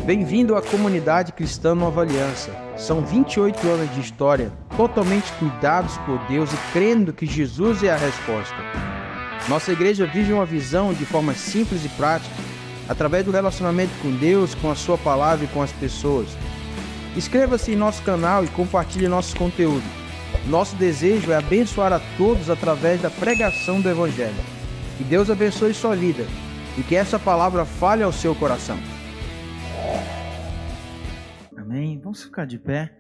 Bem-vindo à comunidade cristã Nova Aliança. São 28 anos de história, totalmente cuidados por Deus e crendo que Jesus é a resposta. Nossa igreja vive uma visão de forma simples e prática, através do relacionamento com Deus, com a sua palavra e com as pessoas. Inscreva-se em nosso canal e compartilhe nosso conteúdo. Nosso desejo é abençoar a todos através da pregação do Evangelho. Que Deus abençoe sua vida e que essa palavra fale ao seu coração. Amém? Vamos ficar de pé.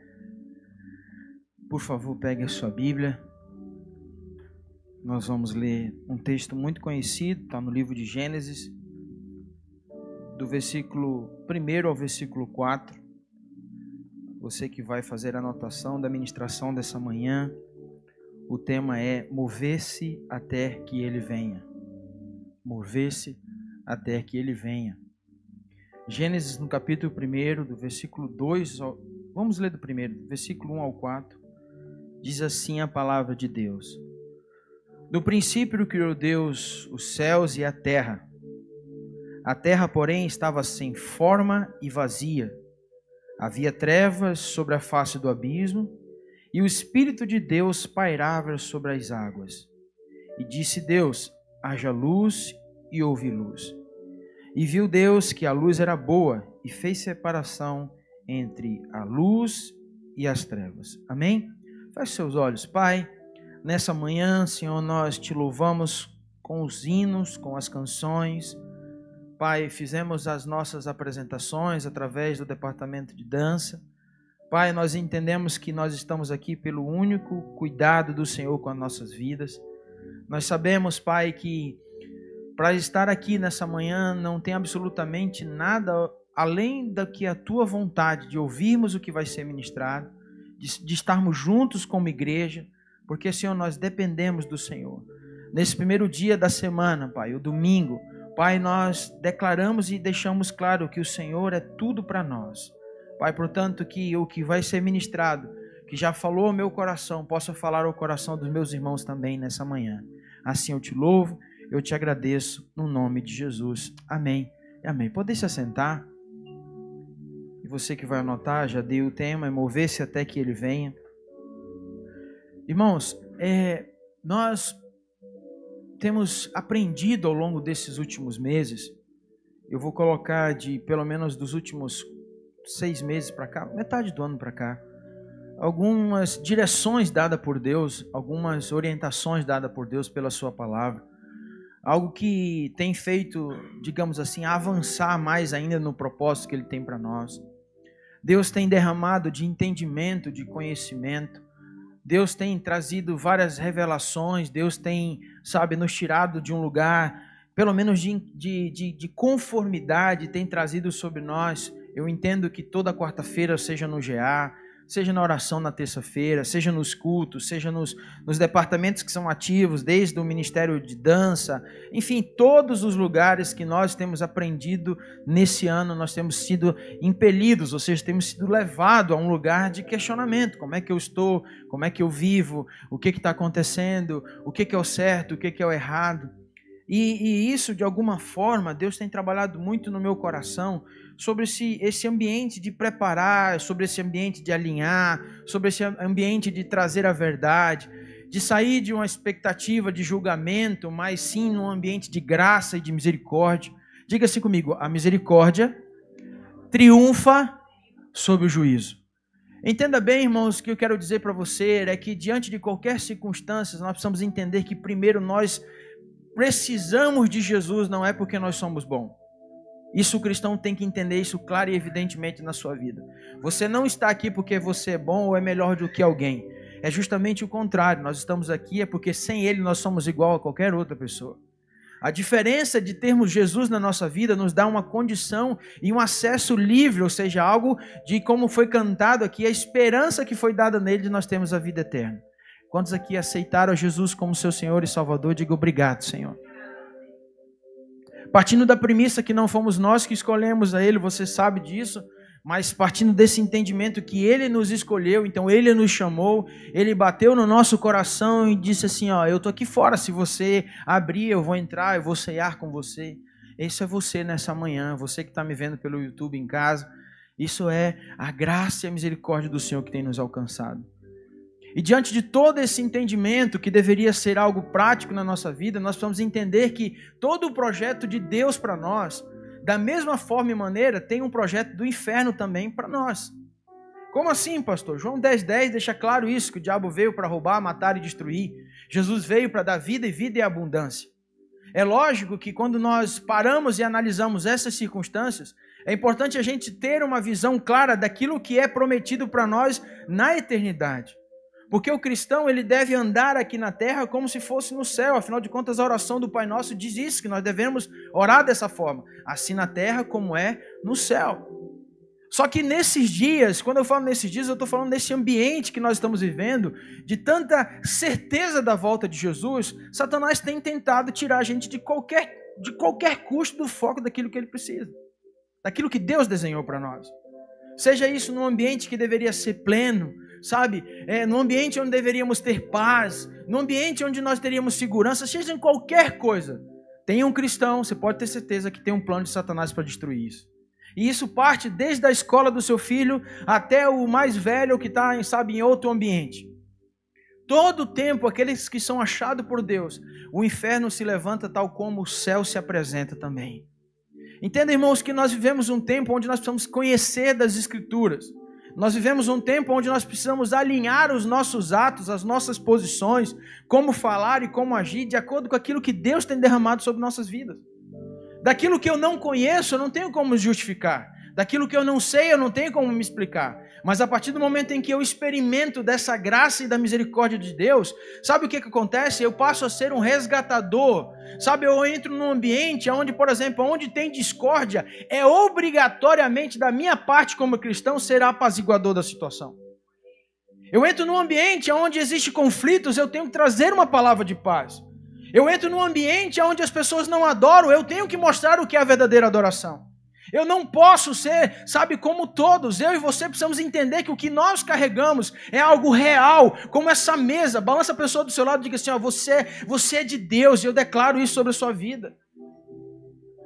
Por favor, pegue a sua Bíblia. Nós vamos ler um texto muito conhecido, está no livro de Gênesis, do versículo 1 ao versículo 4. Você que vai fazer a anotação da ministração dessa manhã, o tema é mover-se até que ele venha. Mover-se até que ele venha. Gênesis, no capítulo 1, do versículo 2, vamos ler do primeiro, do versículo 1 ao 4, diz assim a palavra de Deus. No princípio criou Deus os céus e a terra. A terra, porém, estava sem forma e vazia. Havia trevas sobre a face do abismo, e o Espírito de Deus pairava sobre as águas. E disse Deus, haja luz, e houve luz. E viu Deus que a luz era boa, e fez separação entre a luz e as trevas. Amém? Feche seus olhos, Pai. Nessa manhã, Senhor, nós te louvamos com os hinos, com as canções. Pai, fizemos as nossas apresentações através do departamento de dança. Pai, nós entendemos que nós estamos aqui pelo único cuidado do Senhor com as nossas vidas. Nós sabemos, Pai, que para estar aqui nessa manhã não tem absolutamente nada além da que a Tua vontade, de ouvirmos o que vai ser ministrado, de estarmos juntos como igreja, porque, Senhor, nós dependemos do Senhor. Nesse primeiro dia da semana, Pai, o domingo, Pai, nós declaramos e deixamos claro que o Senhor é tudo para nós. Pai, portanto, que o que vai ser ministrado, que já falou ao meu coração, possa falar ao coração dos meus irmãos também nessa manhã. Assim eu te louvo, eu te agradeço, no nome de Jesus. Amém e amém. Pode se assentar. E você que vai anotar, já dei o tema, é mover-se até que ele venha. Irmãos, nós temos aprendido ao longo desses últimos meses, eu vou colocar de pelo menos dos últimos 6 meses para cá, metade do ano para cá, algumas direções dadas por Deus, algumas orientações dadas por Deus pela sua palavra, algo que tem feito, digamos assim, avançar mais ainda no propósito que Ele tem para nós. Deus tem derramado de entendimento, de conhecimento. Deus tem trazido várias revelações, Deus tem, nos tirado de um lugar, pelo menos de conformidade, tem trazido sobre nós. Eu entendo que toda quarta-feira, seja no GA, seja na oração na terça-feira, seja nos cultos, seja nos departamentos que são ativos, desde o Ministério de Dança, enfim, todos os lugares que nós temos aprendido nesse ano, nós temos sido impelidos, ou seja, temos sido levados a um lugar de questionamento. Como é que eu estou? Como é que eu vivo? O que está acontecendo? O que é o certo? O que é o errado? E isso, de alguma forma, Deus tem trabalhado muito no meu coração sobre esse ambiente de preparar, sobre esse ambiente de alinhar, sobre esse ambiente de trazer a verdade, de sair de uma expectativa de julgamento, mas sim num ambiente de graça e de misericórdia. Diga assim comigo, a misericórdia triunfa sobre o juízo. Entenda bem, irmãos, o que eu quero dizer para você é que diante de qualquer circunstância, nós precisamos entender que primeiro nós precisamos de Jesus, não é porque nós somos bons. Isso o cristão tem que entender isso claro e evidentemente na sua vida. Você não está aqui porque você é bom ou é melhor do que alguém. É justamente o contrário. Nós estamos aqui porque sem Ele nós somos igual a qualquer outra pessoa. A diferença de termos Jesus na nossa vida nos dá uma condição e um acesso livre, ou seja, algo de como foi cantado aqui, a esperança que foi dada nele de nós termos a vida eterna. Quantos aqui aceitaram Jesus como seu Senhor e Salvador? Diga obrigado, Senhor. Partindo da premissa que não fomos nós que escolhemos a Ele, você sabe disso, mas partindo desse entendimento que Ele nos escolheu, então Ele nos chamou, Ele bateu no nosso coração e disse assim, eu estou aqui fora, se você abrir eu vou entrar, eu vou ceiar com você. Isso é você nessa manhã, você que está me vendo pelo YouTube em casa. Isso é a graça e a misericórdia do Senhor que tem nos alcançado. E diante de todo esse entendimento, que deveria ser algo prático na nossa vida, nós precisamos entender que todo o projeto de Deus para nós, da mesma forma e maneira, tem um projeto do inferno também para nós. Como assim, pastor? João 10:10 deixa claro isso, que o diabo veio para roubar, matar e destruir. Jesus veio para dar vida e vida em abundância. É lógico que quando nós paramos e analisamos essas circunstâncias, é importante a gente ter uma visão clara daquilo que é prometido para nós na eternidade. Porque o cristão, ele deve andar aqui na terra como se fosse no céu. Afinal de contas, a oração do Pai Nosso diz isso, que nós devemos orar dessa forma. Assim na terra como é no céu. Só que nesses dias, quando eu falo nesses dias, eu estou falando desse ambiente que nós estamos vivendo, de tanta certeza da volta de Jesus, Satanás tem tentado tirar a gente de qualquer custo do foco daquilo que ele precisa. Daquilo que Deus desenhou para nós. Seja isso num ambiente que deveria ser pleno, sabe? Num ambiente onde deveríamos ter paz, num ambiente onde nós teríamos segurança, seja em qualquer coisa. Tem um cristão, você pode ter certeza que tem um plano de Satanás para destruir isso. E isso parte desde a escola do seu filho até o mais velho que está, sabe, em outro ambiente. Todo o tempo, aqueles que são achados por Deus, o inferno se levanta tal como o céu se apresenta também. Entenda, irmãos, que nós vivemos um tempo onde nós precisamos conhecer das Escrituras. Nós vivemos um tempo onde nós precisamos alinhar os nossos atos, as nossas posições, como falar e como agir, de acordo com aquilo que Deus tem derramado sobre nossas vidas. Daquilo que eu não conheço, eu não tenho como justificar. Daquilo que eu não sei, eu não tenho como me explicar. Mas a partir do momento em que eu experimento dessa graça e da misericórdia de Deus, sabe o que acontece? Eu passo a ser um resgatador. Sabe, eu entro num ambiente onde, por exemplo, onde tem discórdia, é obrigatoriamente da minha parte como cristão ser apaziguador da situação. Eu entro num ambiente onde existe conflitos, eu tenho que trazer uma palavra de paz. Eu entro num ambiente onde as pessoas não adoram, eu tenho que mostrar o que é a verdadeira adoração. Eu não posso ser, sabe, como todos. Eu e você precisamos entender que o que nós carregamos é algo real, como essa mesa. Balança a pessoa do seu lado e diga assim, ó, você é de Deus, e eu declaro isso sobre a sua vida.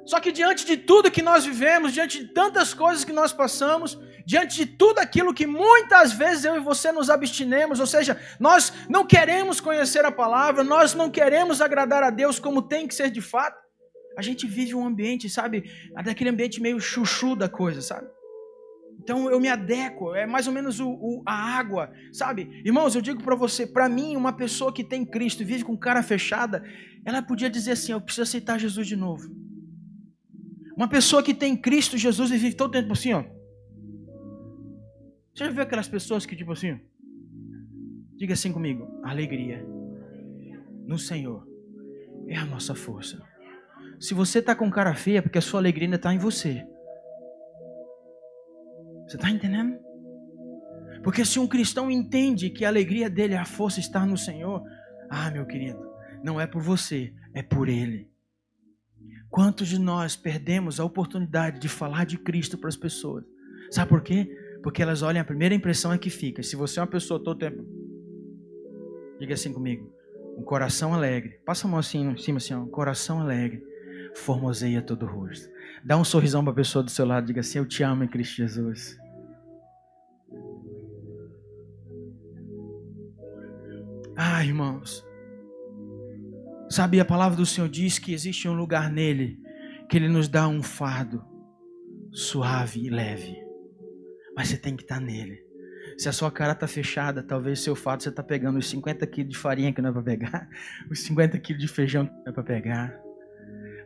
Só que diante de tudo que nós vivemos, diante de tantas coisas que nós passamos, diante de tudo aquilo que muitas vezes eu e você nos abstinemos, ou seja, nós não queremos conhecer a palavra, nós não queremos agradar a Deus como tem que ser de fato, a gente vive um ambiente, sabe, daquele ambiente meio chuchu da coisa, sabe? Então eu me adequo, é mais ou menos a água, sabe? Irmãos, eu digo para você, para mim, uma pessoa que tem Cristo e vive com cara fechada, ela podia dizer assim, eu preciso aceitar Jesus de novo. Uma pessoa que tem Cristo Jesus e vive todo o tempo assim, ó. Você já viu aquelas pessoas que tipo assim? Diga assim comigo, alegria no Senhor é a nossa força. Se você está com cara feia, é porque a sua alegria ainda está em você. Você está entendendo? Porque se um cristão entende que a alegria dele, a força está no Senhor, meu querido, não é por você, é por Ele. Quantos de nós perdemos a oportunidade de falar de Cristo para as pessoas? Sabe por quê? Porque elas olham, a primeira impressão é que fica. Se você é uma pessoa todo tempo, diga assim comigo, um coração alegre. Passa a mão assim em cima, assim, ó, um coração alegre formoseia todo o rosto. Dá um sorrisão para a pessoa do seu lado, diga assim, eu te amo em Cristo Jesus. Irmãos, sabe, a palavra do Senhor diz que existe um lugar nele, que Ele nos dá um fardo suave e leve, mas você tem que estar nele. Se a sua cara está fechada, talvez seu fardo você está pegando os 50 quilos de farinha que não é para pegar, os 50 quilos de feijão que não é para pegar.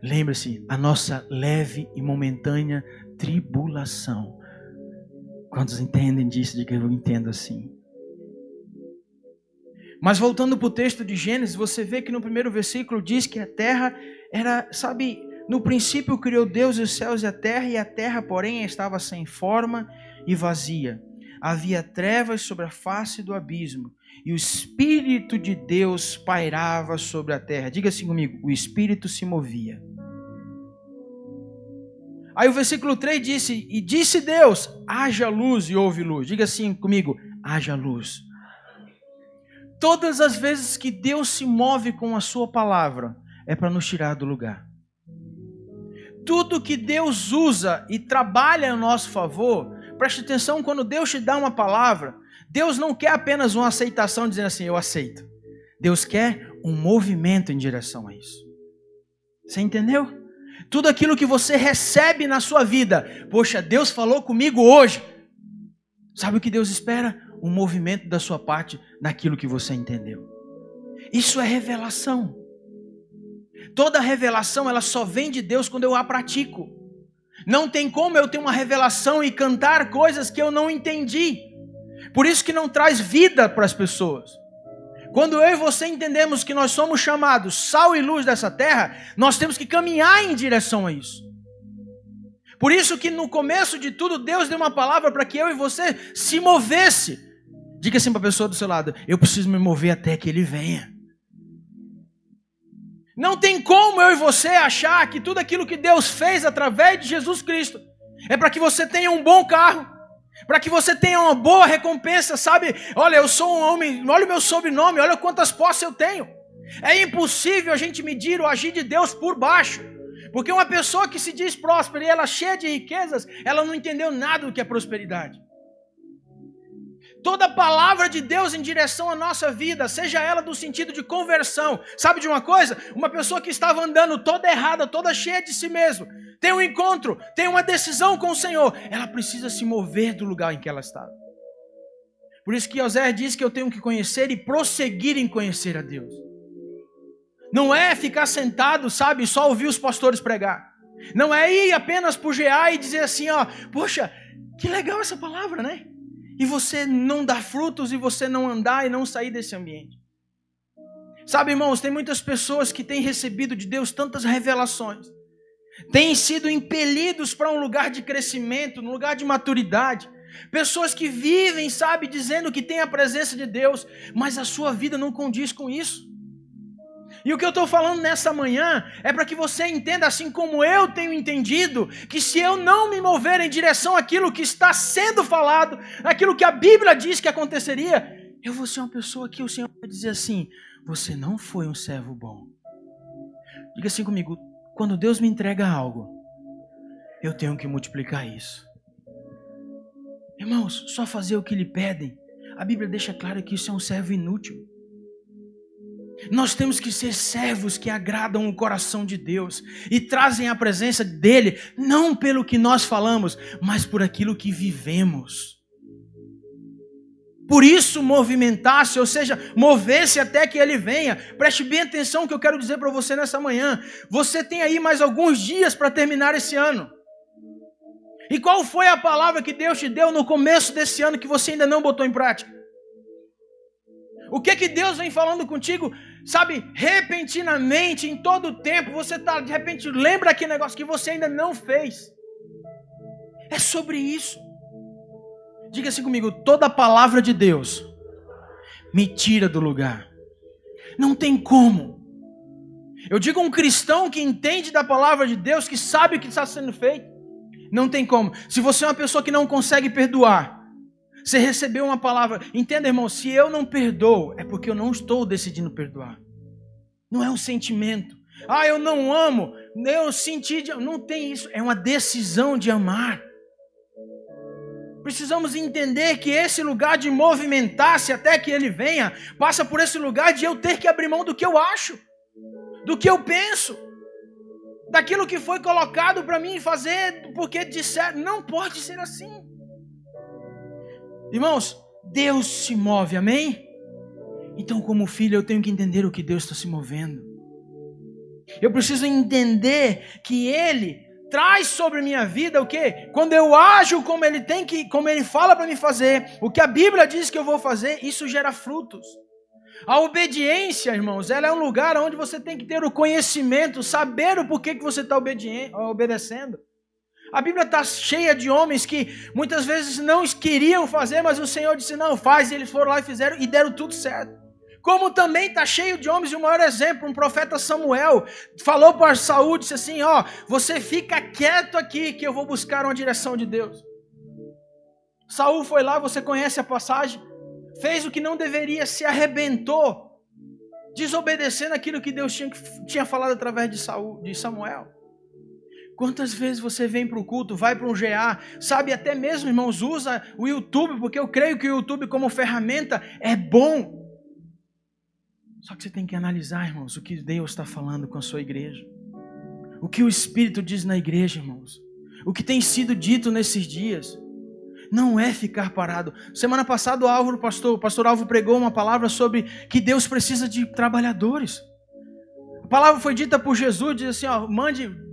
Lembre-se, a nossa leve e momentânea tribulação. Quantos entendem disso? Diga, eu entendo assim. Mas voltando para o texto de Gênesis, você vê que no primeiro versículo diz que a terra era, sabe, no princípio criou Deus os céus e a terra, porém, estava sem forma e vazia. Havia trevas sobre a face do abismo, e o Espírito de Deus pairava sobre a terra. Diga assim comigo, o Espírito se movia. Aí o versículo 3 disse, e disse Deus, haja luz e houve luz. Diga assim comigo, haja luz. Todas as vezes que Deus se move com a sua palavra, é para nos tirar do lugar. tudo que Deus usa e trabalha a nosso favor, preste atenção, quando Deus te dá uma palavra, Deus não quer apenas uma aceitação dizendo assim, eu aceito. Deus quer um movimento em direção a isso. Você entendeu? Tudo aquilo que você recebe na sua vida, poxa, Deus falou comigo hoje. Sabe o que Deus espera? Um movimento da sua parte naquilo que você entendeu. Isso é revelação. Toda revelação, ela só vem de Deus quando eu a pratico. Não tem como eu ter uma revelação e cantar coisas que eu não entendi. Por isso que não traz vida para as pessoas. Quando eu e você entendemos que nós somos chamados sal e luz dessa terra, nós temos que caminhar em direção a isso. Por isso que no começo de tudo, Deus deu uma palavra para que eu e você se movesse. Diga assim para a pessoa do seu lado, eu preciso me mover até que Ele venha. Não tem como eu e você achar que tudo aquilo que Deus fez através de Jesus Cristo é para que você tenha um bom carro, para que você tenha uma boa recompensa, sabe? Olha, eu sou um homem, olha o meu sobrenome, olha quantas posses eu tenho. É impossível a gente medir o agir de Deus por baixo, porque uma pessoa que se diz próspera e ela é cheia de riquezas, ela não entendeu nada do que é prosperidade. Toda palavra de Deus em direção à nossa vida, seja ela do sentido de conversão. Sabe de uma coisa? Uma pessoa que estava andando toda errada, toda cheia de si mesma, tem um encontro, tem uma decisão com o Senhor, ela precisa se mover do lugar em que ela estava. Por isso que Oséias diz que eu tenho que conhecer e prosseguir em conhecer a Deus. Não é ficar sentado, sabe, só ouvir os pastores pregar. Não é ir apenas pro GA e dizer assim, ó, poxa, que legal essa palavra, né? E você não dar frutos e você não andar e não sair desse ambiente. Sabe, irmãos, tem muitas pessoas que têm recebido de Deus tantas revelações, têm sido impelidos para um lugar de crescimento, um lugar de maturidade. Pessoas que vivem, sabe, dizendo que tem a presença de Deus, mas a sua vida não condiz com isso. E o que eu estou falando nessa manhã é para que você entenda, assim como eu tenho entendido, que se eu não me mover em direção àquilo que está sendo falado, aquilo que a Bíblia diz que aconteceria, eu vou ser uma pessoa que o Senhor vai dizer assim, você não foi um servo bom. Diga assim comigo, quando Deus me entrega algo, eu tenho que multiplicar isso. Irmãos, só fazer o que lhe pedem, a Bíblia deixa claro que isso é um servo inútil. Nós temos que ser servos que agradam o coração de Deus e trazem a presença dEle, não pelo que nós falamos, mas por aquilo que vivemos. Por isso movimentar-se, ou seja, mover-se até que Ele venha. Preste bem atenção no que eu quero dizer para você nessa manhã. Você tem aí mais alguns dias para terminar esse ano. E qual foi a palavra que Deus te deu no começo desse ano que você ainda não botou em prática? O que Deus vem falando contigo, sabe, repentinamente, em todo o tempo, você está, de repente, lembra aquele negócio que você ainda não fez. É sobre isso. Diga assim comigo, toda palavra de Deus me tira do lugar. Não tem como. Eu digo um cristão que entende da palavra de Deus, que sabe o que está sendo feito. Não tem como. Se você é uma pessoa que não consegue perdoar, você recebeu uma palavra, entenda, irmão, se eu não perdoo, é porque eu não estou decidindo perdoar. Não é um sentimento. Ah, eu não amo, eu senti, não tem isso, é uma decisão de amar. Precisamos entender que esse lugar de movimentar-se até que Ele venha, passa por esse lugar de eu ter que abrir mão do que eu acho, do que eu penso, daquilo que foi colocado para mim fazer, porque disseram, não pode ser assim. Irmãos, Deus se move, amém? Então, como filho, eu tenho que entender o que Deus está se movendo. Eu preciso entender que Ele traz sobre minha vida o quê? Quando eu ajo como Ele fala para me fazer, o que a Bíblia diz que eu vou fazer, isso gera frutos. A obediência, irmãos, ela é um lugar onde você tem que ter o conhecimento, saber o porquê que você está obedecendo. A Bíblia está cheia de homens que muitas vezes não queriam fazer, mas o Senhor disse, não, faz, e eles foram lá e fizeram e deram tudo certo. Como também está cheio de homens, e o maior exemplo, um profeta Samuel, falou para Saul, disse assim, ó, você fica quieto aqui que eu vou buscar uma direção de Deus. Saul foi lá, você conhece a passagem, fez o que não deveria, se arrebentou, desobedecendo aquilo que Deus tinha falado através de Samuel. Quantas vezes você vem para o culto, vai para um GA, sabe, até mesmo, irmãos, usa o YouTube, porque eu creio que o YouTube como ferramenta é bom. Só que você tem que analisar, irmãos, o que Deus está falando com a sua igreja. O que o Espírito diz na igreja, irmãos. O que tem sido dito nesses dias. Não é ficar parado. Semana passada o pastor Álvaro pregou uma palavra sobre que Deus precisa de trabalhadores. A palavra foi dita por Jesus, diz assim, ó,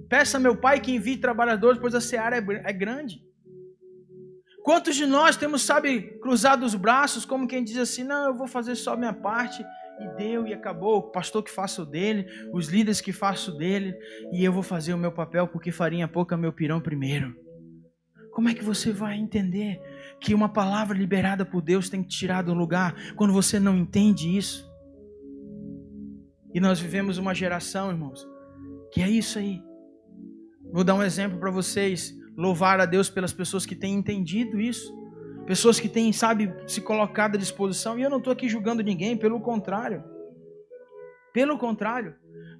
peça a meu Pai que envie trabalhadores, pois a seara é grande. Quantos de nós temos, sabe, cruzado os braços, como quem diz assim, não, eu vou fazer só a minha parte, e deu, e acabou, o pastor que faça o dele, os líderes que façam o dele, e eu vou fazer o meu papel, porque farinha pouca, meu pirão primeiro. Como é que você vai entender que uma palavra liberada por Deus tem que te tirar do lugar, quando você não entende isso? E nós vivemos uma geração, irmãos, que é isso aí. Vou dar um exemplo para vocês, louvar a Deus pelas pessoas que têm entendido isso, pessoas que têm, sabe, se colocado à disposição, e eu não estou aqui julgando ninguém, pelo contrário,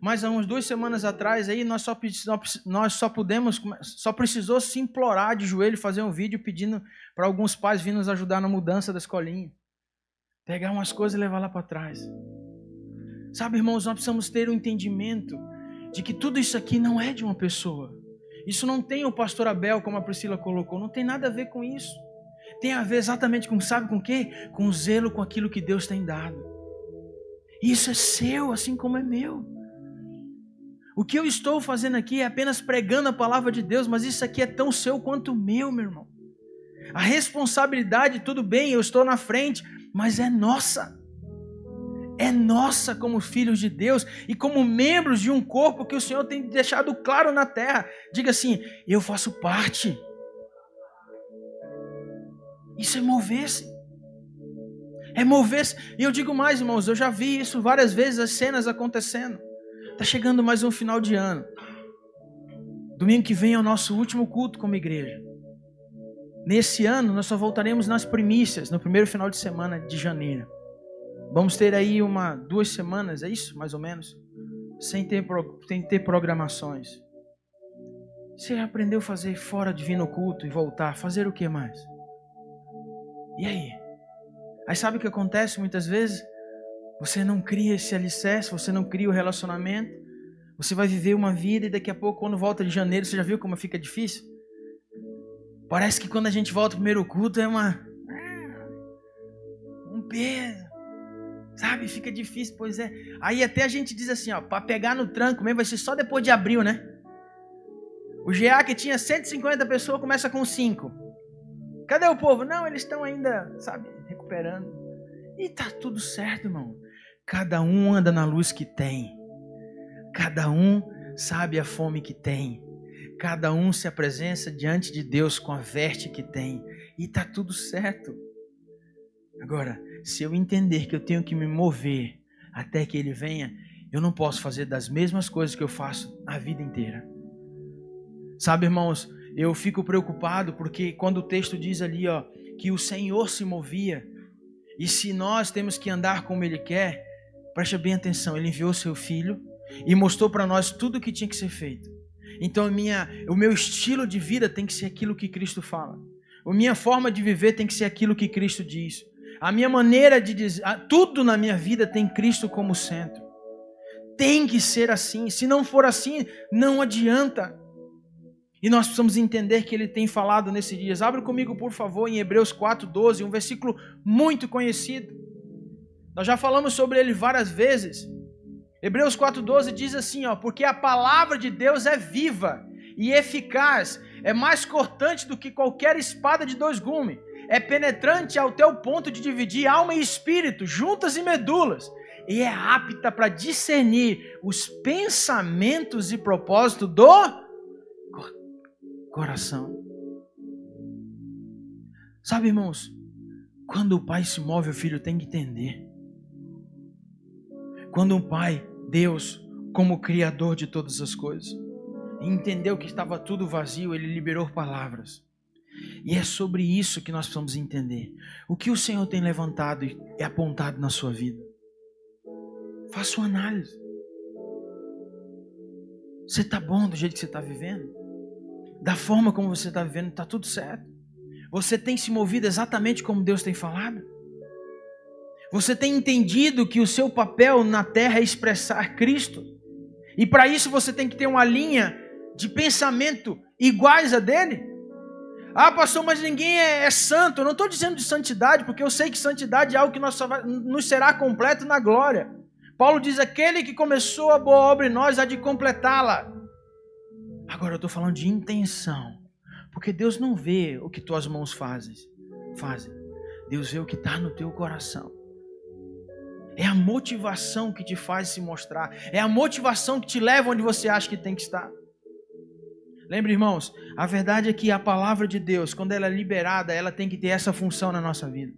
mas há umas 2 semanas atrás, aí nós só precisou se implorar de joelho, fazer um vídeo pedindo para alguns pais vir nos ajudar na mudança da escolinha, pegar umas coisas e levar lá para trás, sabe, irmãos, nós precisamos ter um entendimento de que tudo isso aqui não é de uma pessoa. Isso não tem o pastor Abel, como a Priscila colocou, não tem nada a ver com isso. Tem a ver exatamente com, sabe com o quê? Com o zelo com aquilo que Deus tem dado. Isso é seu, assim como é meu. O que eu estou fazendo aqui é apenas pregando a palavra de Deus, mas isso aqui é tão seu quanto o meu, meu irmão. A responsabilidade, tudo bem, eu estou na frente, mas é nossa. É nossa como filhos de Deus e como membros de um corpo que o Senhor tem deixado claro na terra. Diga assim, eu faço parte. Isso é mover-se. É mover-se. E eu digo mais, irmãos, eu já vi isso várias vezes, as cenas acontecendo. Está chegando mais um final de ano. Domingo que vem é o nosso último culto como igreja. Nesse ano, nós só voltaremos nas primícias, no primeiro final de semana de janeiro. Vamos ter aí 2 semanas, é isso? Mais ou menos? Sem ter programações. Você aprendeu a fazer fora de vir no culto e voltar. Fazer o que mais? E aí? Aí sabe o que acontece muitas vezes? Você não cria esse alicerce, você não cria o relacionamento. Você vai viver uma vida e daqui a pouco, quando volta de janeiro, você já viu como fica difícil? Parece que quando a gente volta ao primeiro culto é um peso. Sabe, fica difícil, pois é. Aí até a gente diz assim, ó, para pegar no tranco mesmo vai ser só depois de abril, né? O GA que tinha 150 pessoas começa com 5. Cadê o povo? Não, eles estão ainda, sabe, recuperando. E tá tudo certo, irmão. Cada um anda na luz que tem. Cada um sabe a fome que tem. Cada um se apresenta diante de Deus com a veste que tem. E tá tudo certo. Agora, se eu entender que eu tenho que me mover até que Ele venha, eu não posso fazer das mesmas coisas que eu faço a vida inteira. Sabe, irmãos, eu fico preocupado porque quando o texto diz ali, ó, que o Senhor se movia, e se nós temos que andar como Ele quer, preste bem atenção, Ele enviou seu Filho e mostrou para nós tudo o que tinha que ser feito. Então o meu estilo de vida tem que ser aquilo que Cristo fala. A minha forma de viver tem que ser aquilo que Cristo diz. A minha maneira de dizer, tudo na minha vida tem Cristo como centro. Tem que ser assim. Se não for assim, não adianta. E nós precisamos entender que Ele tem falado nesses dias. Abre comigo, por favor, em Hebreus 4:12, um versículo muito conhecido. Nós já falamos sobre ele várias vezes. Hebreus 4:12 diz assim, ó, porque a palavra de Deus é viva e eficaz, é mais cortante do que qualquer espada de 2 gumes. É penetrante ao teu ponto de dividir alma e espírito, juntas e medulas, e é apta para discernir os pensamentos e propósitos do coração. Sabe, irmãos, quando o pai se move, o filho tem que entender. Quando um pai, Deus, como criador de todas as coisas, entendeu que estava tudo vazio, Ele liberou palavras. E é sobre isso que nós precisamos entender. O que o Senhor tem levantado e apontado na sua vida? Faça uma análise. Você está bom do jeito que você está vivendo? da forma como você está vivendo, está tudo certo. Você tem se movido exatamente como Deus tem falado? Você tem entendido que o seu papel na terra é expressar Cristo? E para isso você tem que ter uma linha de pensamento iguais a dele? Ah, pastor, mas ninguém é santo. Eu não estou dizendo de santidade, porque eu sei que santidade é algo que nos será completo na glória. Paulo diz, aquele que começou a boa obra em nós há de completá-la. Agora eu estou falando de intenção. Porque Deus não vê o que tuas mãos fazem. Deus vê o que está no teu coração. É a motivação que te faz se mostrar. É a motivação que te leva onde você acha que tem que estar. Lembre, irmãos, a verdade é que a palavra de Deus, quando ela é liberada, ela tem que ter essa função na nossa vida.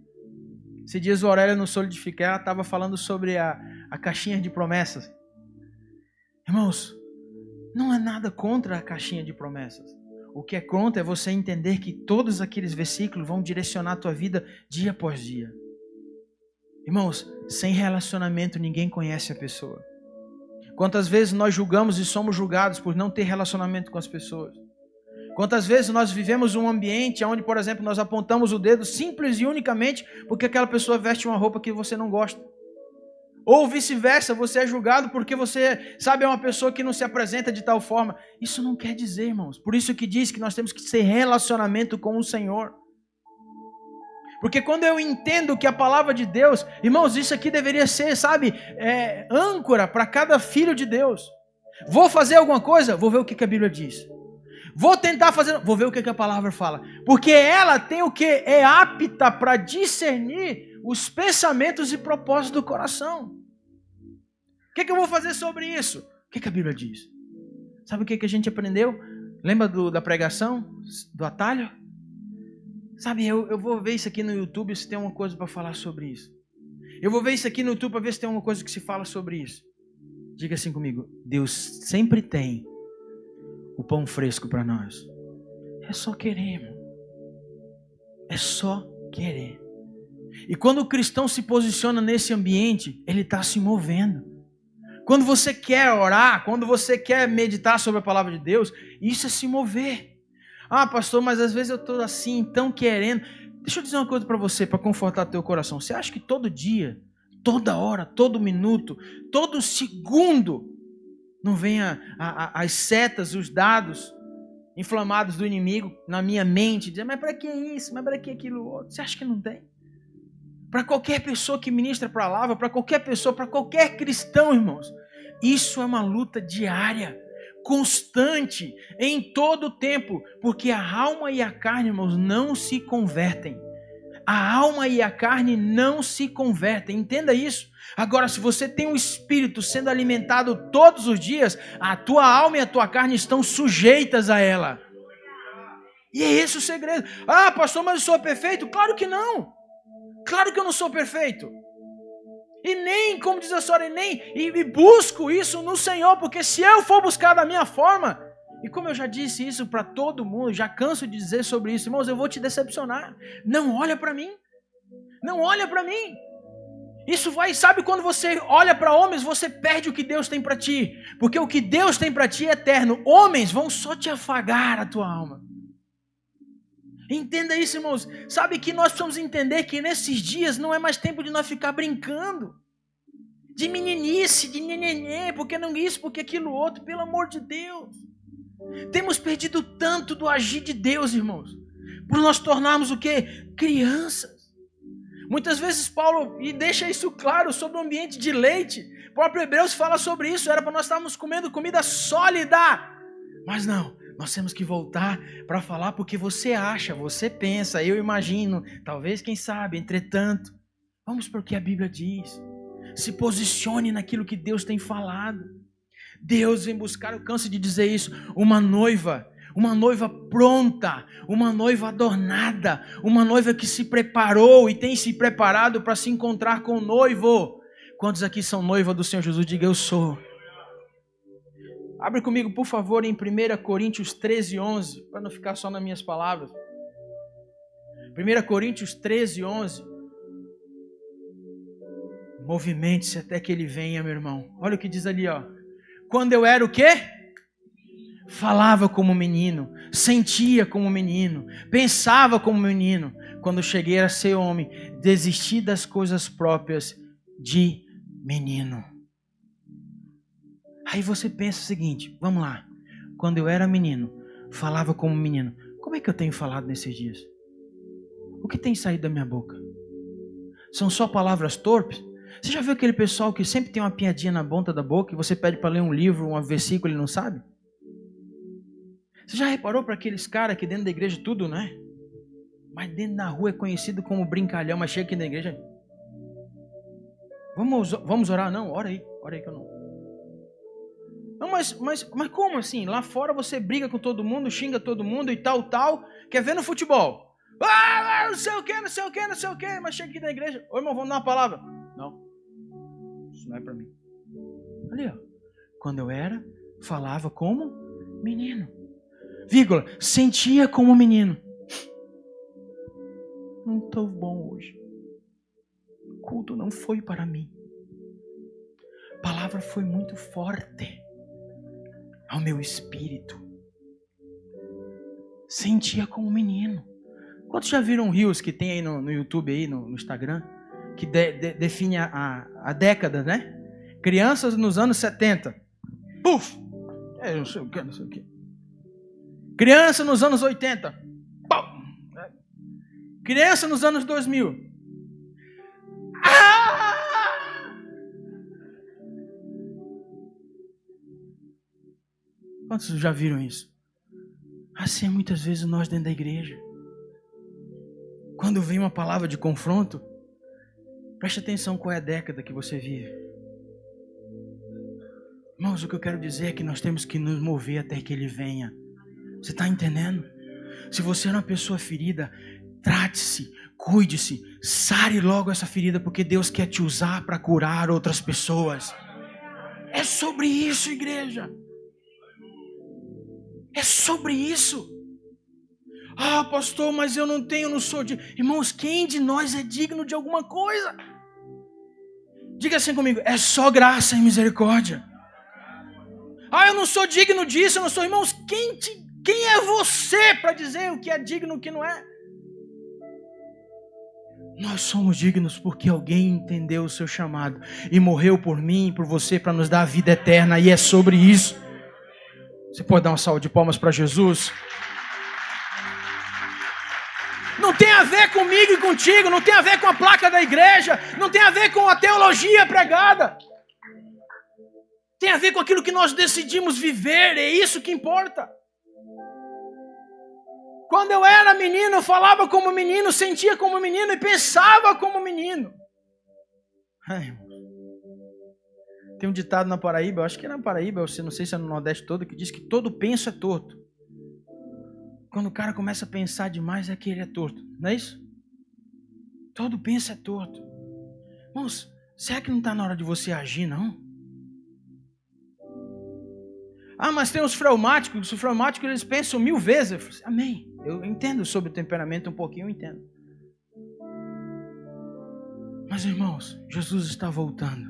Esse dias o Aurélio no Solidificar, ela estava falando sobre a caixinha de promessas. Irmãos, não é nada contra a caixinha de promessas. O que é contra é você entender que todos aqueles versículos vão direcionar a tua vida dia após dia. Irmãos, sem relacionamento ninguém conhece a pessoa. Quantas vezes nós julgamos e somos julgados por não ter relacionamento com as pessoas? Quantas vezes nós vivemos um ambiente onde, por exemplo, nós apontamos o dedo simples e unicamente porque aquela pessoa veste uma roupa que você não gosta? Ou vice-versa, você é julgado porque você, sabe, é uma pessoa que não se apresenta de tal forma. Isso não quer dizer, irmãos. Por isso que diz que nós temos que ter relacionamento com o Senhor. Porque quando eu entendo que a palavra de Deus, irmãos, isso aqui deveria ser, sabe, âncora para cada filho de Deus. Vou fazer alguma coisa? Vou ver o que a Bíblia diz. Vou tentar fazer, vou ver o que a palavra fala. Porque ela tem o que? É apta para discernir os pensamentos e propósitos do coração. O que eu vou fazer sobre isso? O que a Bíblia diz? Sabe o que a gente aprendeu? Lembra da pregação? Do atalho? Sabe, eu vou ver isso aqui no YouTube se tem uma coisa para falar sobre isso. Eu vou ver isso aqui no YouTube para ver se tem uma coisa que se fala sobre isso. Diga assim comigo, Deus sempre tem o pão fresco para nós. É só querer, irmão. É só querer. E quando o cristão se posiciona nesse ambiente, ele está se movendo. Quando você quer orar, quando você quer meditar sobre a palavra de Deus, isso é se mover. Ah, pastor, mas às vezes eu estou assim, tão querendo. Deixa eu dizer uma coisa para você, para confortar teu coração. Você acha que todo dia, toda hora, todo minuto, todo segundo, não vem as setas, os dados inflamados do inimigo na minha mente, dizendo, mas para que isso? Mas para que aquilo outro? Você acha que não tem? Para qualquer pessoa que ministra a palavra, para qualquer pessoa, para qualquer cristão, irmãos, isso é uma luta diária, constante, em todo o tempo, porque a alma e a carne, irmãos, não se convertem. A alma e a carne não se convertem, entenda isso. Agora, se você tem um espírito sendo alimentado todos os dias, a tua alma e a tua carne estão sujeitas a ela. E é esse o segredo. Ah, pastor, mas eu sou perfeito? Claro que não. Claro que eu não sou perfeito. E nem, como diz a senhora, e busco isso no Senhor, porque se eu for buscar da minha forma, e como eu já disse isso para todo mundo, já canso de dizer sobre isso, irmãos, eu vou te decepcionar. Não olha para mim. Não olha para mim. Isso vai, sabe, quando você olha para homens, você perde o que Deus tem para ti. Porque o que Deus tem para ti é eterno. Homens vão só te afagar a tua alma. Entenda isso, irmãos. Sabe que nós precisamos entender que nesses dias não é mais tempo de nós ficar brincando. De meninice, de nenenê, porque não isso, porque aquilo outro. Pelo amor de Deus. Temos perdido tanto do agir de Deus, irmãos. Por nós tornarmos o quê? Crianças. Muitas vezes Paulo, e deixa isso claro, sobre o ambiente de leite. O próprio Hebreus fala sobre isso. Era para nós estarmos comendo comida sólida. Mas não. Nós temos que voltar para falar porque você acha, você pensa, eu imagino, talvez, quem sabe, entretanto. Vamos para o que a Bíblia diz. Se posicione naquilo que Deus tem falado. Deus vem buscar, eu canso de dizer isso, uma noiva pronta, uma noiva adornada, uma noiva que se preparou e tem se preparado para se encontrar com o noivo. Quantos aqui são noiva do Senhor Jesus? Diga, eu sou. Abre comigo, por favor, em 1 Coríntios 13, 11, para não ficar só nas minhas palavras. 1 Coríntios 13, 11. Movimente-se até que ele venha, meu irmão. Olha o que diz ali, ó. Quando eu era o quê? falava como menino, sentia como menino, pensava como menino. Quando cheguei a ser homem, desisti das coisas próprias de menino. Aí você pensa o seguinte, vamos lá. Quando eu era menino, falava como menino. Como é que eu tenho falado nesses dias? O que tem saído da minha boca? São só palavras torpes? Você já viu aquele pessoal que sempre tem uma piadinha na ponta da boca e você pede para ler um livro, um versículo e ele não sabe? Você já reparou para aqueles caras que dentro da igreja tudo, né? Mas dentro da rua é conhecido como brincalhão, mas chega aqui na igreja. Vamos orar? Não, ora aí que eu não. Não, mas como assim? Lá fora você briga com todo mundo, xinga todo mundo e tal. Quer ver no futebol? Não sei o que, mas chega aqui na igreja. Ô irmão, vamos dar uma palavra. Não, isso não é para mim. Ali, ó. Quando eu era, falava como menino. Vírgula, sentia como menino. Não estou bom hoje. O culto não foi para mim. A palavra foi muito forte ao meu espírito. Sentia como menino. Quantos já viram rios que tem aí no YouTube, aí no Instagram, que define a década, né? Crianças nos anos 70. Puf! Não sei o que. Criança nos anos 80. Pum! Criança nos anos 2000. Quantos já viram isso? Assim é muitas vezes nós dentro da igreja. Quando vem uma palavra de confronto, preste atenção qual é a década que você vive. Irmãos, o que eu quero dizer é que nós temos que nos mover até que Ele venha. Você está entendendo? Se você é uma pessoa ferida, trate-se, cuide-se, sare logo essa ferida, porque Deus quer te usar para curar outras pessoas. É sobre isso, igreja. É sobre isso. Ah, pastor, mas eu não sou digno. Irmãos, quem de nós é digno de alguma coisa? Diga assim comigo, é só graça e misericórdia. Ah, eu não sou digno disso, eu não sou. Irmãos, quem é você para dizer o que é digno e o que não é? Nós somos dignos porque alguém entendeu o seu chamado e morreu por mim e por você para nos dar a vida eterna, e é sobre isso. Você pode dar uma salva de palmas para Jesus? Não tem a ver comigo e contigo, não tem a ver com a placa da igreja, não tem a ver com a teologia pregada. Tem a ver com aquilo que nós decidimos viver, é isso que importa. Quando eu era menino, eu falava como menino, sentia como menino e pensava como menino. Ai, tem um ditado na Paraíba, eu acho que é na Paraíba, não sei se é no Nordeste todo, que diz que todo penso é torto. Quando o cara começa a pensar demais, é que ele é torto, não é isso? Todo penso é torto. Irmãos, será que não está na hora de você agir, não? Ah, mas tem os fleumáticos eles pensam 1000 vezes. Eu falo assim, amém. Eu entendo sobre o temperamento um pouquinho, eu entendo. Mas irmãos, Jesus está voltando.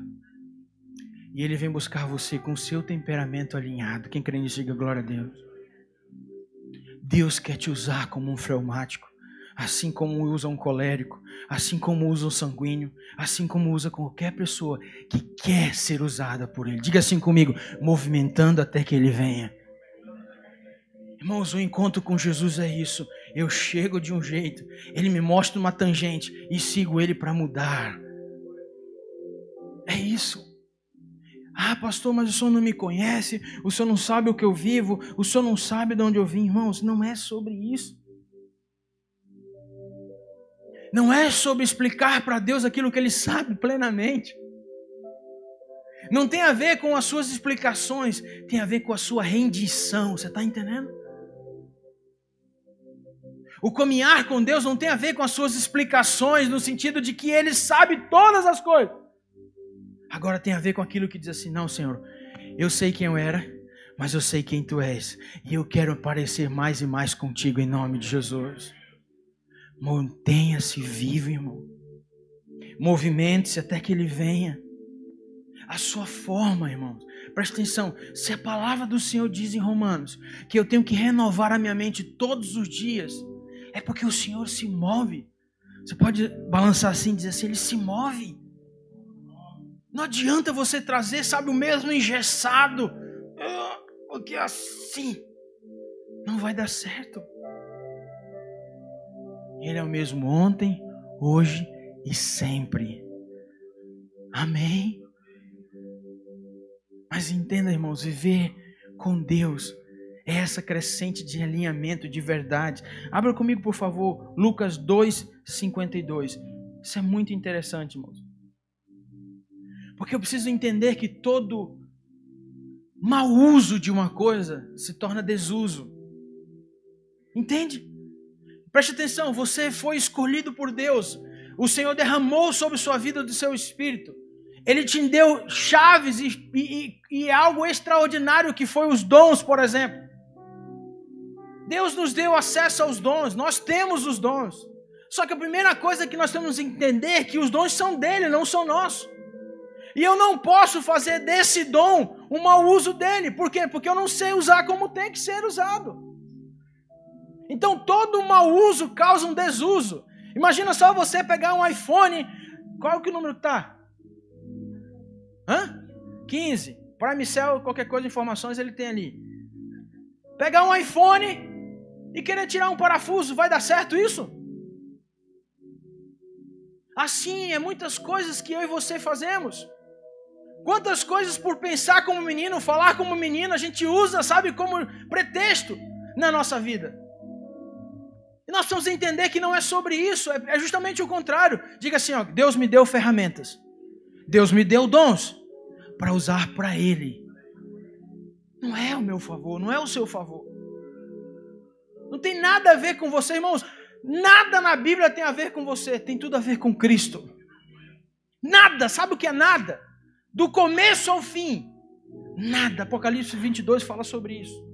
E Ele vem buscar você com o seu temperamento alinhado. Quem crê nisso, diga glória a Deus. Deus quer te usar como um fleumático, assim como usa um colérico, assim como usa um sanguíneo, assim como usa qualquer pessoa que quer ser usada por Ele. Diga assim comigo, movimentando até que Ele venha. Irmãos, o encontro com Jesus é isso. Eu chego de um jeito, Ele me mostra uma tangente e sigo Ele para mudar. É isso. Ah, pastor, mas o senhor não me conhece, o senhor não sabe o que eu vivo, o senhor não sabe de onde eu vim. Irmãos, não é sobre isso. Não é sobre explicar para Deus aquilo que Ele sabe plenamente. Não tem a ver com as suas explicações, tem a ver com a sua rendição. Você está entendendo? O caminhar com Deus não tem a ver com as suas explicações, no sentido de que Ele sabe todas as coisas. Agora tem a ver com aquilo que diz assim, não, Senhor, eu sei quem eu era, mas eu sei quem Tu és. E eu quero parecer mais e mais contigo em nome de Jesus. Mantenha-se vivo, irmão. Movimente-se até que Ele venha. A sua forma, irmãos, Presta atenção, se a palavra do Senhor diz em Romanos que eu tenho que renovar a minha mente todos os dias, é porque o Senhor se move. Você pode balançar assim e dizer assim, Ele se move. Não adianta você trazer, sabe, o mesmo engessado, porque assim não vai dar certo. Ele é o mesmo ontem, hoje e sempre. Amém? Mas entenda, irmãos, viver com Deus é essa crescente de alinhamento, de verdade. Abra comigo, por favor, Lucas 2:52. Isso é muito interessante, irmãos. Porque eu preciso entender que todo mau uso de uma coisa se torna desuso. Entende? Preste atenção, você foi escolhido por Deus. O Senhor derramou sobre sua vida do seu Espírito. Ele te deu chaves e algo extraordinário que foi os dons, por exemplo. Deus nos deu acesso aos dons, nós temos os dons. Só que a primeira coisa que nós temos que entender é que os dons são dele, não são nossos. E eu não posso fazer desse dom um mau uso dele. Por quê? Porque eu não sei usar como tem que ser usado. Então todo mau uso causa um desuso. Imagina só você pegar um iPhone. Qual que o número está? 15. Prime Cell, qualquer coisa, informações ele tem ali. Pegar um iPhone e querer tirar um parafuso, vai dar certo isso? Assim é muitas coisas que eu e você fazemos. Quantas coisas por pensar como menino, falar como menino, a gente usa, sabe, como pretexto na nossa vida. E nós precisamos entender que não é sobre isso, é justamente o contrário. Diga assim, ó, Deus me deu ferramentas. Deus me deu dons para usar para Ele. Não é o meu favor, não é o seu favor. Não tem nada a ver com você, irmãos. Nada na Bíblia tem a ver com você, tem tudo a ver com Cristo. Nada, sabe o que é nada? Do começo ao fim, nada. Apocalipse 22 fala sobre isso.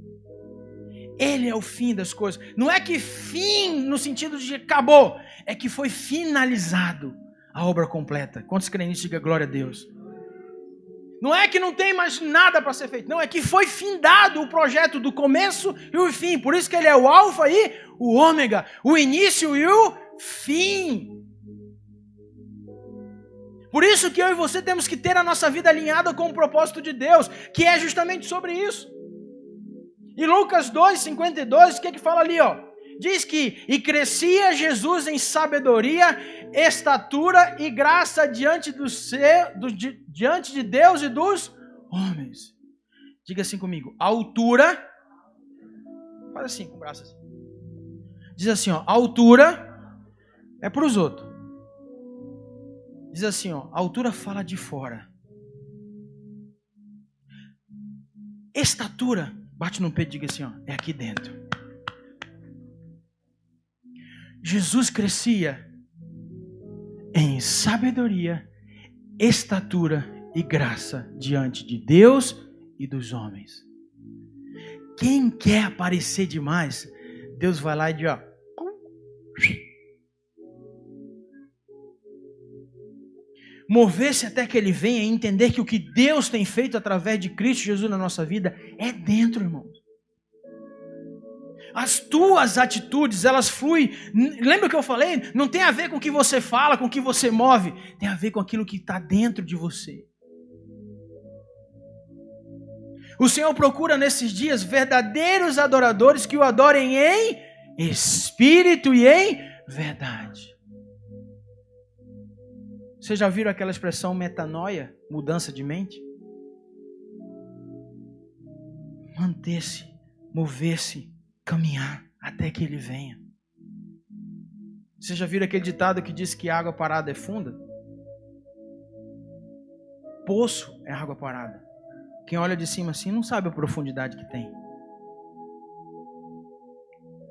Ele é o fim das coisas. Não é que fim no sentido de acabou, é que foi finalizado a obra completa. Quantos creem nisso? Diga glória a Deus. Não é que não tem mais nada para ser feito, não, é que foi findado o projeto do começo e o fim. Por isso que ele é o alfa e o ômega, o início e o fim. Por isso que eu e você temos que ter a nossa vida alinhada com o propósito de Deus, que é justamente sobre isso. E Lucas 2:52, o que fala ali, ó? Diz que, e crescia Jesus em sabedoria, estatura e graça diante de Deus e dos homens. Diga assim comigo, altura, faz assim com o braço assim. Diz assim, ó, altura é para os outros. Diz assim, ó, a altura fala de fora. Estatura, bate no peito e diga assim, ó, é aqui dentro. Jesus crescia em sabedoria, estatura e graça diante de Deus e dos homens. Quem quer aparecer demais, Deus vai lá e diz, ó, mover-se até que Ele venha e entender que o que Deus tem feito através de Cristo Jesus na nossa vida é dentro, irmãos. As tuas atitudes, elas fluem. Lembra o que eu falei? Não tem a ver com o que você fala, com o que você move. Tem a ver com aquilo que está dentro de você. O Senhor procura nesses dias verdadeiros adoradores que o adorem em espírito e em verdade. Vocês já viram aquela expressão metanoia? Mudança de mente? Manter-se, mover-se, caminhar até que Ele venha. Vocês já viram aquele ditado que diz que água parada é funda? Poço é água parada. Quem olha de cima assim não sabe a profundidade que tem.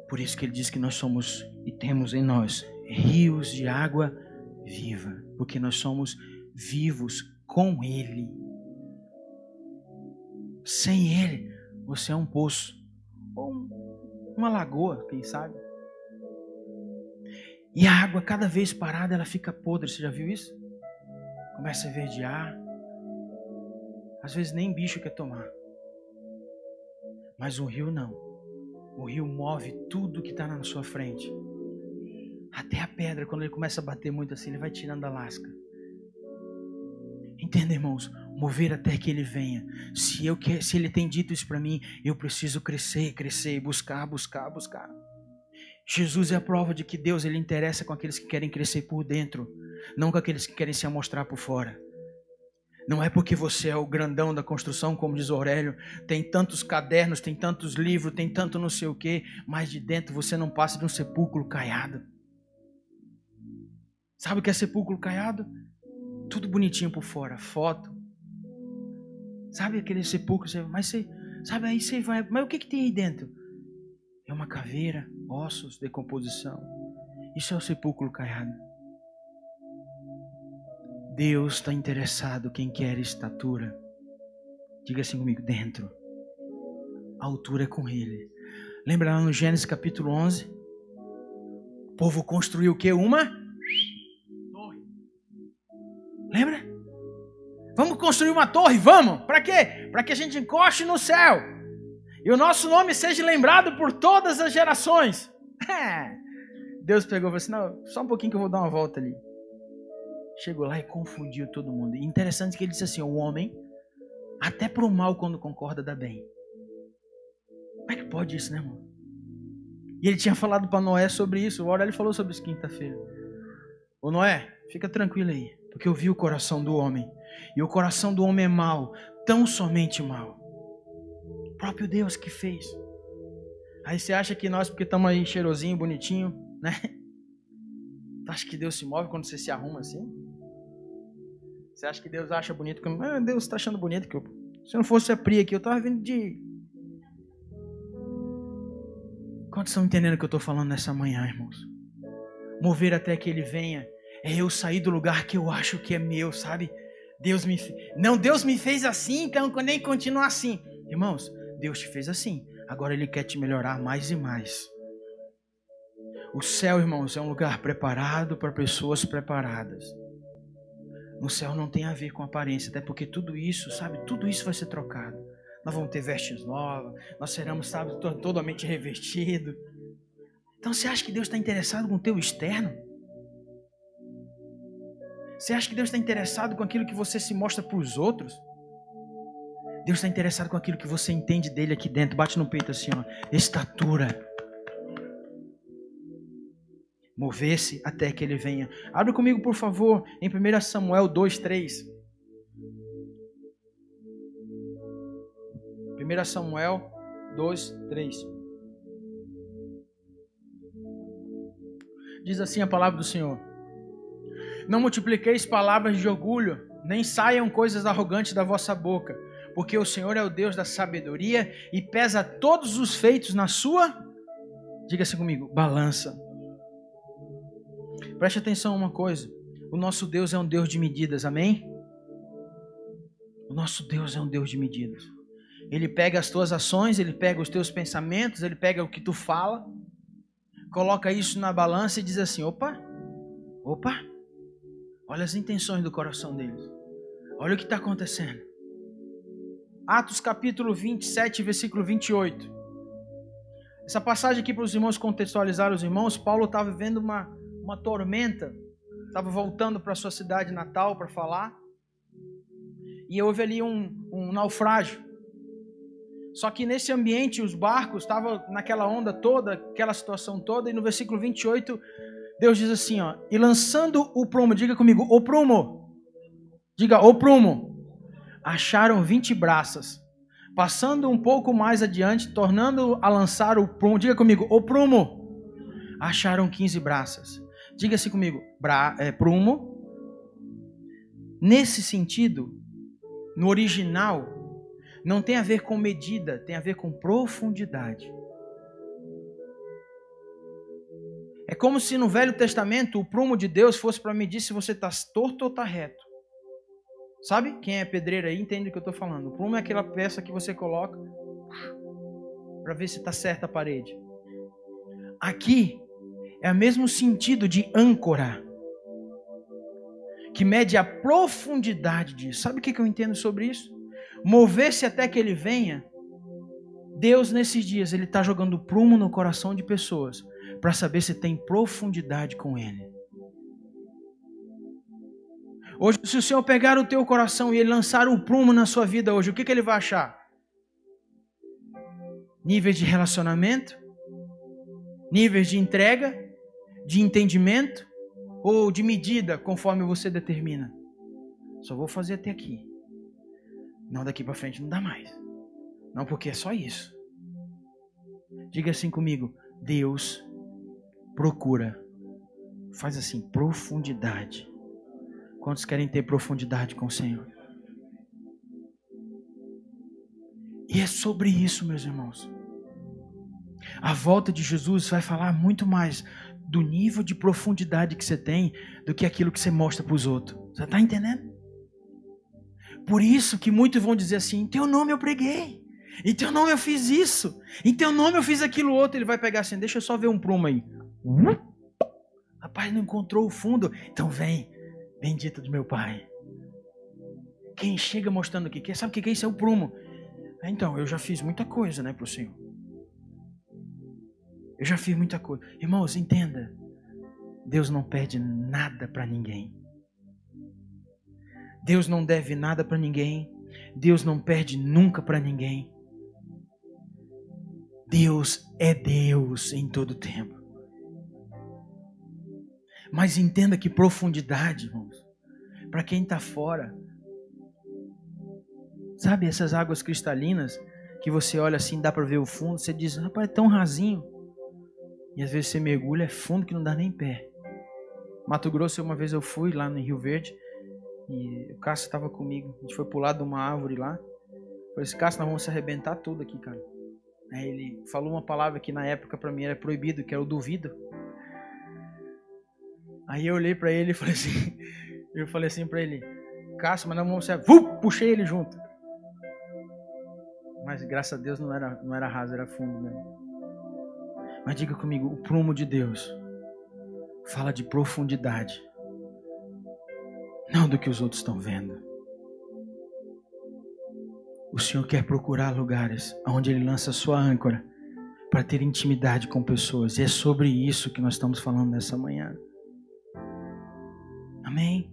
Por isso que Ele diz que nós somos e temos em nós rios de água viva, porque nós somos vivos com Ele. Sem Ele, você é um poço ou uma lagoa, quem sabe? E a água, cada vez parada, ela fica podre. Você já viu isso? Começa a verdear. Às vezes nem bicho quer tomar. Mas o rio não. O rio move tudo que está na sua frente. Até a pedra, quando ele começa a bater muito assim, ele vai tirando a lasca. Entenda, irmãos, mover até que ele venha. Se ele tem dito isso para mim, eu preciso crescer, buscar. Jesus é a prova de que Deus, ele interessa com aqueles que querem crescer por dentro, não com aqueles que querem se amostrar por fora. Não é porque você é o grandão da construção, como diz o Aurélio, tem tantos cadernos, tem tantos livros, tem tanto não sei o quê, mas de dentro você não passa de um sepulcro caiado. Sabe o que é sepulcro caiado? Tudo bonitinho por fora, foto. Sabe aquele sepulcro, mas você, sabe, aí você vai, mas o que tem aí dentro? É uma caveira, ossos, decomposição. Isso é o sepulcro caiado. Deus está interessado quem quer estatura. Diga assim comigo, dentro. A altura é com ele. Lembra lá no Gênesis capítulo 11? O povo construiu o quê? Uma torre. Lembra? Vamos construir uma torre, vamos. Para quê? Para que a gente encoste no céu. E o nosso nome seja lembrado por todas as gerações. Deus pegou e falou assim, não, só um pouquinho que eu vou dar uma volta ali. Chegou lá e confundiu todo mundo. E interessante que ele disse assim, o homem, até pro mal quando concorda, dá bem. Como é que pode isso, né, irmão? E ele tinha falado para Noé sobre isso. O Aurélio falou sobre isso quinta-feira. Ô Noé, fica tranquilo aí. Porque eu vi o coração do homem. E o coração do homem é mau. Tão somente mau. O próprio Deus que fez. Aí você acha que nós, porque estamos aí cheirosinho, bonitinho, né? Tu acha que Deus se move quando você se arruma assim? Você acha que Deus acha bonito? Deus está achando bonito. Se não fosse a Pri aqui, eu estava vindo de... Quantos estão entendendo o que eu estou falando nessa manhã, irmãos? Mover até que ele venha. É eu sair do lugar que eu acho que é meu, sabe? Deus me fez assim, então nem continua assim. Irmãos, Deus te fez assim. Agora ele quer te melhorar mais e mais. O céu, irmãos, é um lugar preparado para pessoas preparadas. No céu não tem a ver com aparência, até porque tudo isso, sabe, tudo isso vai ser trocado. Nós vamos ter vestes novas, nós seremos, sabe, totalmente revestidos. Então você acha que Deus está interessado com o teu externo? Você acha que Deus está interessado com aquilo que você se mostra para os outros? Deus está interessado com aquilo que você entende dele aqui dentro. Bate no peito assim, ó, estatura. Mover-se até que ele venha. Abre comigo, por favor, em 1 Samuel 2:3. 1 Samuel 2:3. Diz assim a palavra do Senhor: não multipliqueis palavras de orgulho, nem saiam coisas arrogantes da vossa boca, porque o Senhor é o Deus da sabedoria e pesa todos os feitos na sua, diga assim comigo, balança. Preste atenção a uma coisa. O nosso Deus é um Deus de medidas, amém? O nosso Deus é um Deus de medidas. Ele pega as tuas ações, ele pega os teus pensamentos, ele pega o que tu fala, coloca isso na balança e diz assim, opa, olha as intenções do coração deles. Olha o que está acontecendo. Atos capítulo 27, versículo 28. Essa passagem aqui para os irmãos contextualizar os irmãos, Paulo estava vivendo uma tormenta, estava voltando para a sua cidade natal para falar, e houve ali um naufrágio. Só que nesse ambiente os barcos estavam naquela onda toda, aquela situação toda, e no versículo 28 Deus diz assim, ó, e lançando o prumo, diga comigo, o prumo, diga o prumo, acharam 20 braças, passando um pouco mais adiante, tornando a lançar o prumo, diga comigo, o prumo, acharam 15 braças. Diga assim comigo, prumo. Nesse sentido, no original, não tem a ver com medida, tem a ver com profundidade. É como se no Velho Testamento o prumo de Deus fosse para medir se você está torto ou está reto. Sabe? Quem é pedreiro aí entende o que eu estou falando. O prumo é aquela peça que você coloca para ver se está certa a parede. Aqui é o mesmo sentido de âncora, que mede a profundidade disso. Sabe o que eu entendo sobre isso? mover-se até que Ele venha, Deus nesses dias, Ele está jogando prumo no coração de pessoas para saber se tem profundidade com Ele. Hoje, se o Senhor pegar o teu coração e Ele lançar um prumo na sua vida hoje, o que Ele vai achar? Níveis de relacionamento? Níveis de entrega? De entendimento? Ou de medida, conforme você determina? Só vou fazer até aqui. Não, daqui para frente não dá mais. Não, porque é só isso. Diga assim comigo: Deus procura. Faz assim, profundidade. Quantos querem ter profundidade com o Senhor? E é sobre isso, meus irmãos. A volta de Jesus vai falar muito mais do nível de profundidade que você tem do que aquilo que você mostra para os outros. Você está entendendo? Por isso que muitos vão dizer assim: em teu nome eu preguei, em teu nome eu fiz isso, em teu nome eu fiz aquilo outro. Ele vai pegar assim: deixa eu só ver um prumo aí. Rapaz, não encontrou o fundo? Então vem, bendito do meu Pai. Quem chega mostrando aqui, sabe o que é isso? É o prumo. Então, eu já fiz muita coisa, né, para o Senhor. Eu já fiz muita coisa. Irmãos, entenda. Deus não perde nada para ninguém. Deus não deve nada para ninguém. Deus não perde nunca para ninguém. Deus é Deus em todo tempo. Mas entenda que profundidade, irmãos, para quem está fora, sabe essas águas cristalinas que você olha assim, dá para ver o fundo, você diz: rapaz, é tão rasinho. E às vezes você mergulha, é fundo que não dá nem pé. Mato Grosso, uma vez eu fui lá no Rio Verde, e o Cássio estava comigo. A gente foi pular de uma árvore lá. Eu falei assim: Cássio, nós vamos se arrebentar tudo aqui, cara. Aí ele falou uma palavra que na época para mim era proibido, que era o duvido. Aí eu olhei para ele e falei assim, para ele: Cássio, mas nós vamos se... puxei ele junto. Mas graças a Deus não era raso, era fundo mesmo. Mas diga comigo: o prumo de Deus fala de profundidade, não do que os outros estão vendo. O Senhor quer procurar lugares onde Ele lança a sua âncora para ter intimidade com pessoas. E é sobre isso que nós estamos falando nessa manhã. Amém?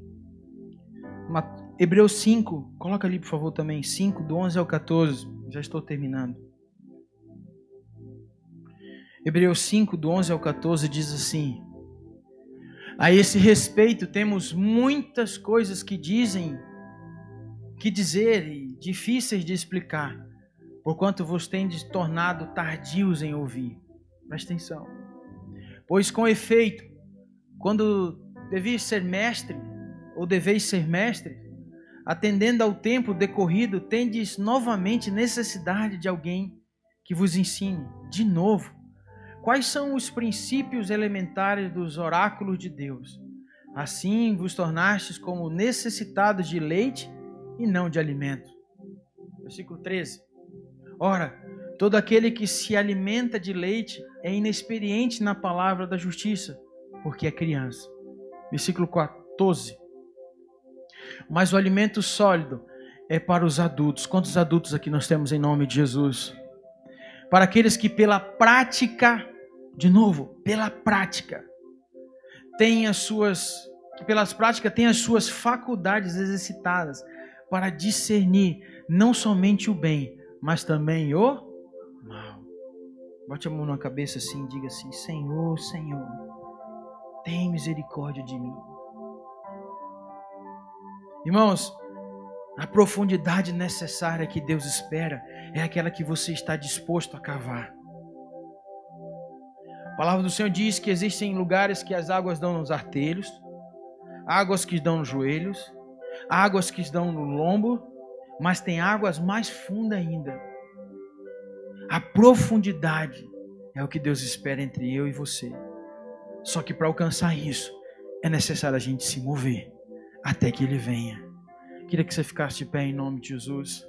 Hebreus 5, coloca ali por favor também, 5, do 11 ao 14. Já estou terminando. Hebreus 5, do 11 ao 14 diz assim: a esse respeito temos muitas coisas que dizer e difíceis de explicar, porquanto vos tendes tornado tardios em ouvir. Presta atenção. Pois com efeito, quando deveis ser mestre, atendendo ao tempo decorrido, tendes novamente necessidade de alguém que vos ensine de novo quais são os princípios elementares dos oráculos de Deus. Assim vos tornastes como necessitados de leite e não de alimento. Versículo 13. Ora, todo aquele que se alimenta de leite é inexperiente na palavra da justiça, porque é criança. Versículo 14. Mas o alimento sólido é para os adultos. Quantos adultos aqui nós temos em nome de Jesus? Para aqueles que pela prática, de novo, pela prática, têm as suas faculdades exercitadas para discernir não somente o bem, mas também o mal. Bote a mão na cabeça assim e diga assim: Senhor, Senhor, tem misericórdia de mim. Irmãos, a profundidade necessária que Deus espera é aquela que você está disposto a cavar. A palavra do Senhor diz que existem lugares que as águas dão nos artelhos, águas que dão nos joelhos, águas que dão no lombo, mas tem águas mais fundas ainda. A profundidade é o que Deus espera entre eu e você. Só que para alcançar isso, é necessário a gente se mover até que Ele venha. Queria que você ficasse de pé em nome de Jesus.